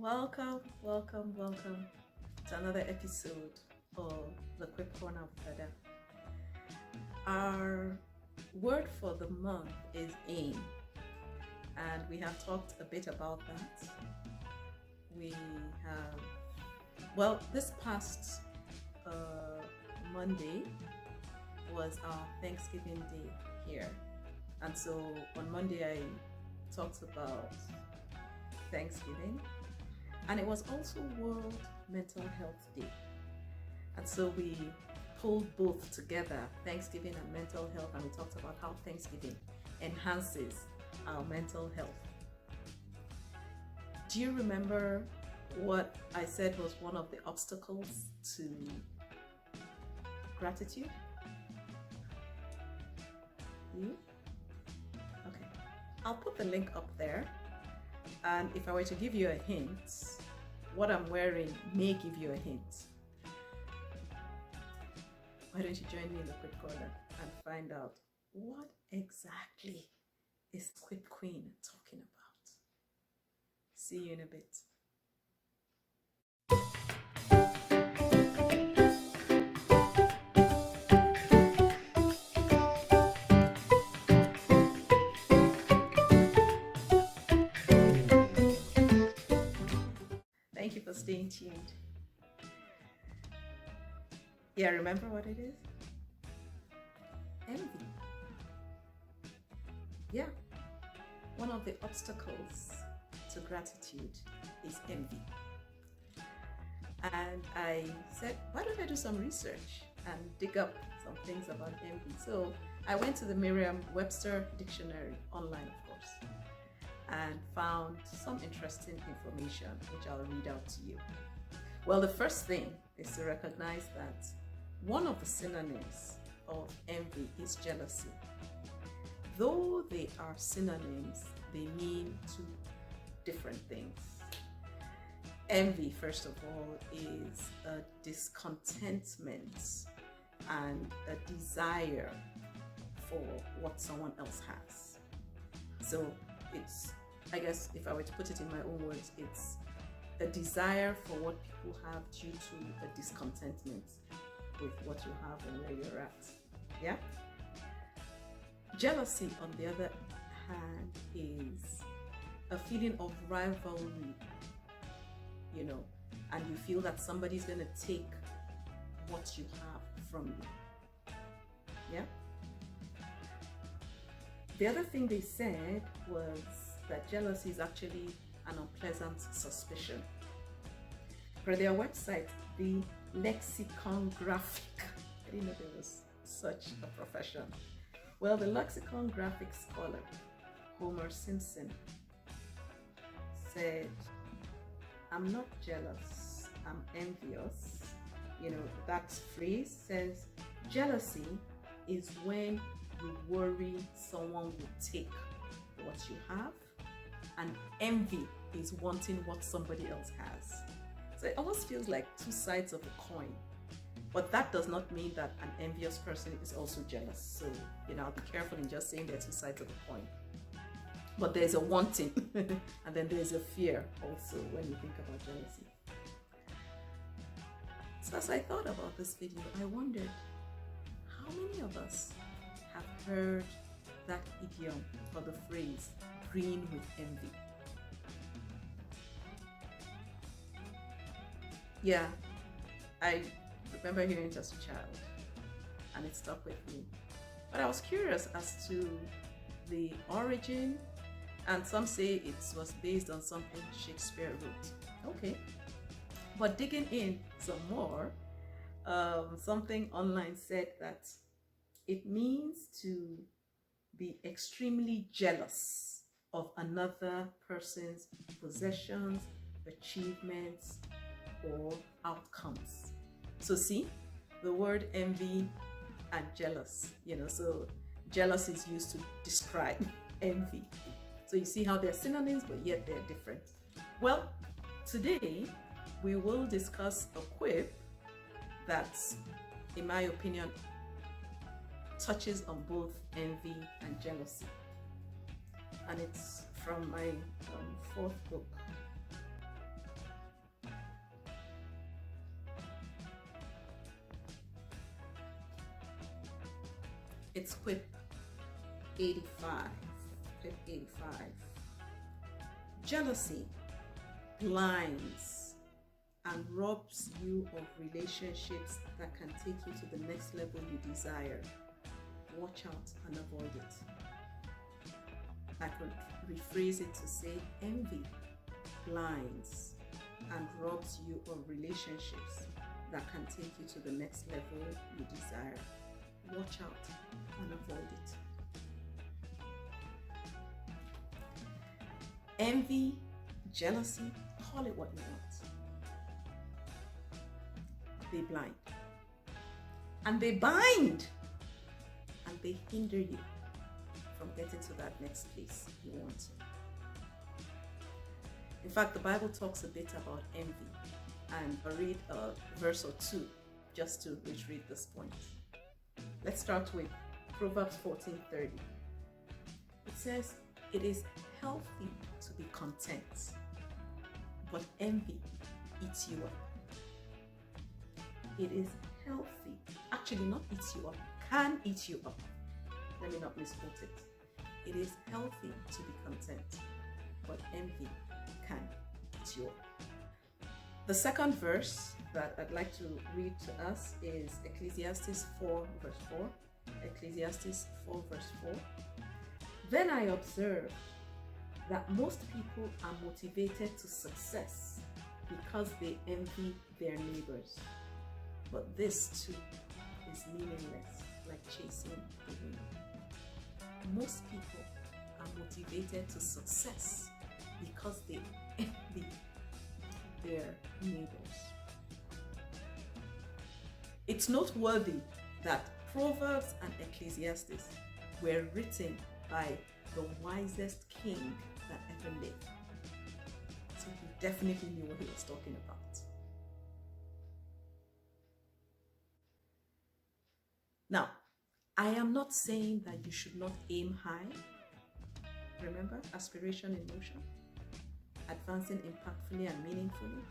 Welcome to another episode of the Quip Corner of Fada. Our word for the month is aim, and we have talked a bit about that. This past Monday was our Thanksgiving Day here, and so on Monday I talked about Thanksgiving. And it was also World Mental Health Day. And so we pulled both together, Thanksgiving and mental health, and we talked about how Thanksgiving enhances our mental health. Do you remember what I said was one of the obstacles to gratitude? You? Okay. I'll put the link up there. And if I were to give you a hint, what I'm wearing may give you a hint. Why don't you join me in the Quip Corner and find out what exactly is Quip Queen talking about? See you in a bit. Thank you for staying tuned. Yeah, remember what it is? Envy. Yeah, one of the obstacles to gratitude is envy. And I said, why don't I do some research and dig up some things about envy? So I went to the Merriam-Webster dictionary, online of course, and found some interesting information, which I'll read out to you. Well, the first thing is to recognize that one of the synonyms of envy is jealousy. Though they are synonyms, they mean two different things. Envy, first of all, is a discontentment and a desire for what someone else has. So it's, I guess if I were to put it in my own words, it's a desire for what people have due to a discontentment with what you have and where you're at. Yeah? Jealousy, on the other hand, is a feeling of rivalry, and you feel that somebody's going to take what you have from you. Yeah? The other thing they said was that jealousy is actually an unpleasant suspicion. For their website, the lexicographic, I didn't know there was such a profession. Well, the lexicographic scholar, Homer Simpson, said, I'm not jealous, I'm envious. That phrase says jealousy is when you worry someone will take what you have, and envy is wanting what somebody else has. So it almost feels like two sides of a coin. But that does not mean that an envious person is also jealous. So, I'll be careful in just saying they're two sides of a coin. But there's a wanting, and then there's a fear also when you think about jealousy. So as I thought about this video, I wondered, how many of us have heard that idiom or the phrase, green with envy? Yeah, I remember hearing it as a child, and it stuck with me. But I was curious as to the origin, and some say it was based on something Shakespeare wrote. Okay, but digging in some more, something online said that it means to be extremely jealous of another person's possessions, achievements, or outcomes. So see, the word envy and jealous, so jealous is used to describe envy. So you see how they're synonyms, but yet they're different. Well, today we will discuss a quip that, in my opinion, touches on both envy and jealousy. And it's from my fourth book, It's quip 85. Quip 85. Jealousy blinds and robs you of relationships that can take you to the next level you desire. Watch out and avoid it. I could rephrase it to say envy blinds and robs you of relationships that can take you to the next level you desire. Watch out and avoid it. Envy, jealousy, call it what you want. They blind. And they bind. And they hinder you from getting to that next place you want to. In fact, the Bible talks a bit about envy. And I'll read a verse or two just to reiterate this point. Let's start with Proverbs 14:30. It says, "It is healthy to be content, but envy eats you up." It is healthy, actually not eats you up, can eat you up. Let me not misquote it. It is healthy to be content, but envy can eat you up. The second verse that I'd like to read to us is Ecclesiastes 4 verse 4. Ecclesiastes 4 verse 4. "Then I observed that most people are motivated to success because they envy their neighbors. But this too is meaningless, like chasing the wind." Most people are motivated to success because they envy their neighbors. It's noteworthy that Proverbs and Ecclesiastes were written by the wisest king that ever lived. So he definitely knew what he was talking about. Now, I am not saying that you should not aim high. Remember, aspiration in motion, advancing impactfully and meaningfully.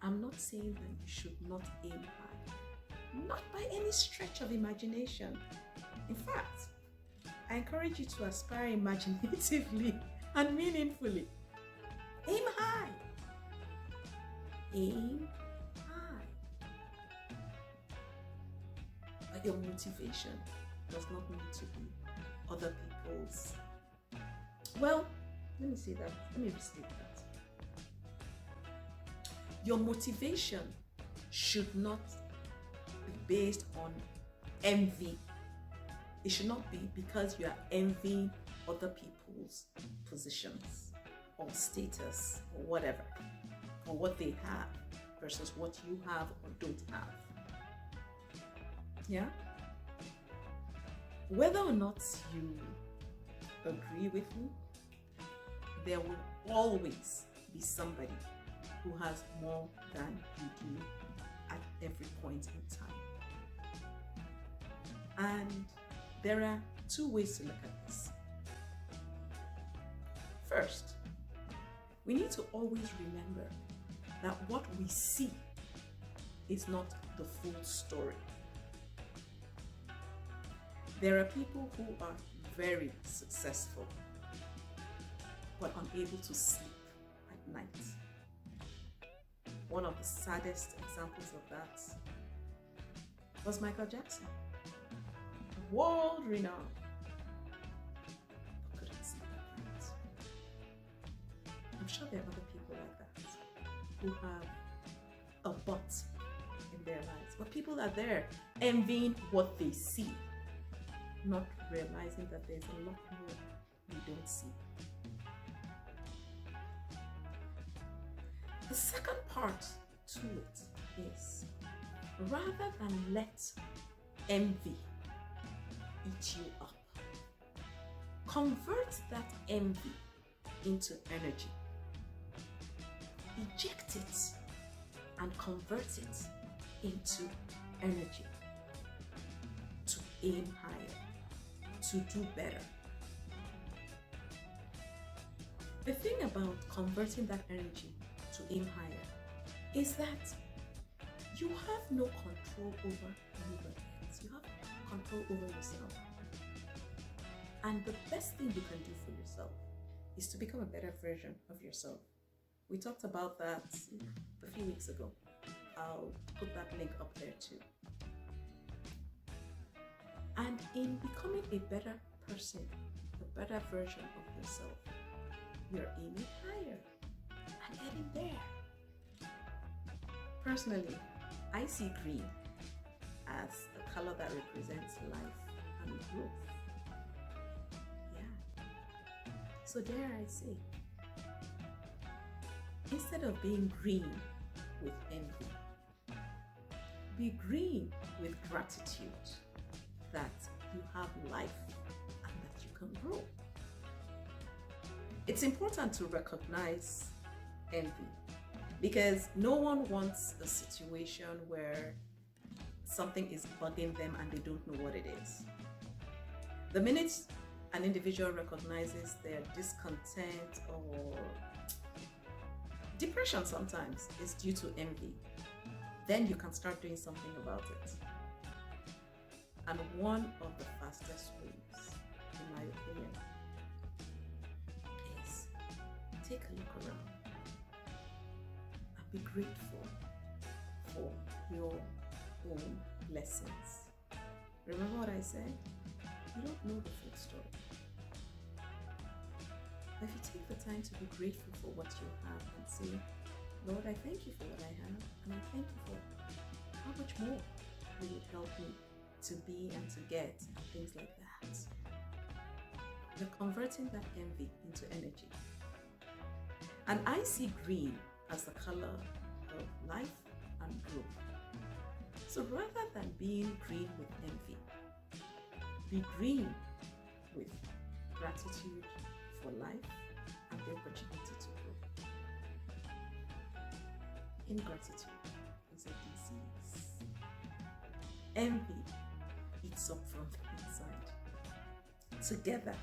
I'm not saying that you should not aim high. Not by any stretch of imagination. In fact, I encourage you to aspire imaginatively and meaningfully. Aim high. Aim high. But your motivation does not need to be other people's. Well, let me say that. Let me restate that. Your motivation should not be based on envy. It should not be because you are envying other people's positions or status or whatever, or what they have versus what you have or don't have. Yeah? Whether or not you agree with me, there will always be somebody who has more than you do at every point in time. And there are two ways to look at this. First, we need to always remember that what we see is not the full story. There are people who are very successful but unable to sleep at night. One of the saddest examples of that was Michael Jackson. World renowned, but couldn't sleep at night. I'm sure there are other people like that who have a but in their lives, but people are there envying what they see, not realizing that there's a lot more we don't see. The second part to it is, rather than let envy eat you up, convert that envy into energy. Eject it and convert it into energy to aim higher, to do better. The thing about converting that energy to aim higher is that you have no control over anybody else. You have control over yourself. And the best thing you can do for yourself is to become a better version of yourself. We talked about that a few weeks ago. I'll put that link up there too. And in becoming a better person, a better version of yourself, you're aiming higher and getting there. Personally, I see green as a color that represents life and growth. Yeah. So dare I say, instead of being green with envy, be green with gratitude that you have life and that you can grow. It's important to recognize envy because no one wants a situation where something is bugging them and they don't know what it is. The minute an individual recognizes their discontent or depression sometimes is due to envy, then you can start doing something about it. And one of the fastest ways, in my opinion, is take a look around and be grateful for your own blessings. Remember what I said? You don't know the full story. But if you take the time to be grateful for what you have and say, Lord, I thank you for what I have, and I thank you for how much more you would help me to be and to get, and things like that. You're converting that envy into energy. And I see green as the color of life and growth. So rather than being green with envy, be green with gratitude for life and the opportunity to grow. Ingratitude is a disease. Envy eats up from the inside. Together,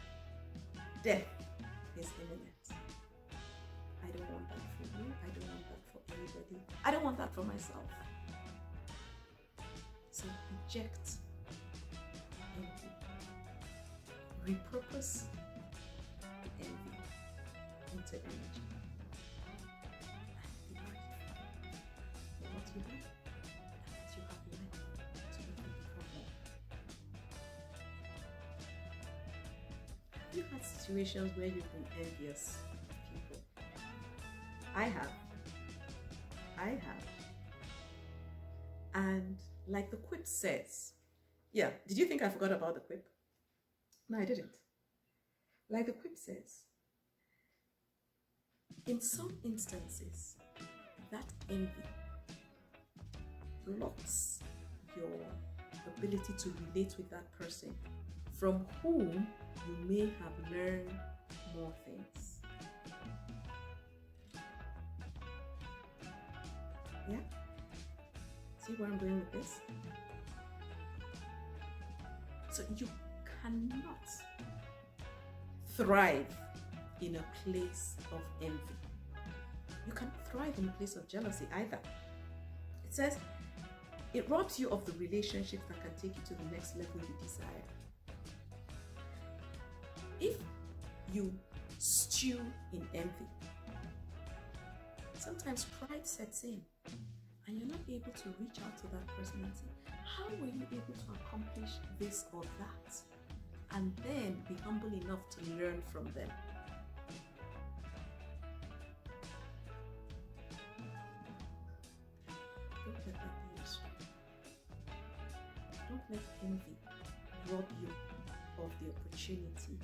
death is imminent. I don't want that for you. I don't want that for anybody. I don't want that for myself. So reject envy. Repurpose the envy into energy. And be grateful for what you have and that you have life to even become more. Have you had situations where you've been envious of people? I have. And like the quip says, yeah, did you think I forgot about the quip? No, I didn't. Like the quip says, in some instances, that envy blocks your ability to relate with that person from whom you may have learned more things. Yeah? See where I'm going with this? So you cannot thrive in a place of envy. You cannot thrive in a place of jealousy either. It says it robs you of the relationships that can take you to the next level you desire. If you stew in envy, sometimes pride sets in and you're not able to reach out to that person and say, how were you able to accomplish this or that? And then be humble enough to learn from them. Don't let that be your strength. Don't let envy rob you of the opportunity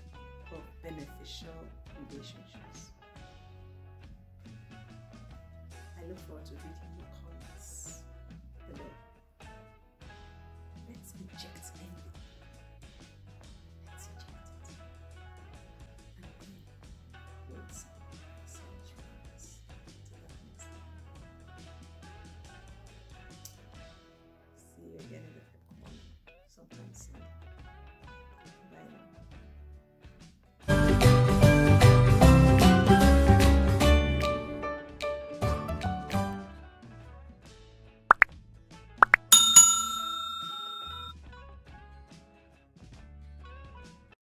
of beneficial relationships. I look forward to reading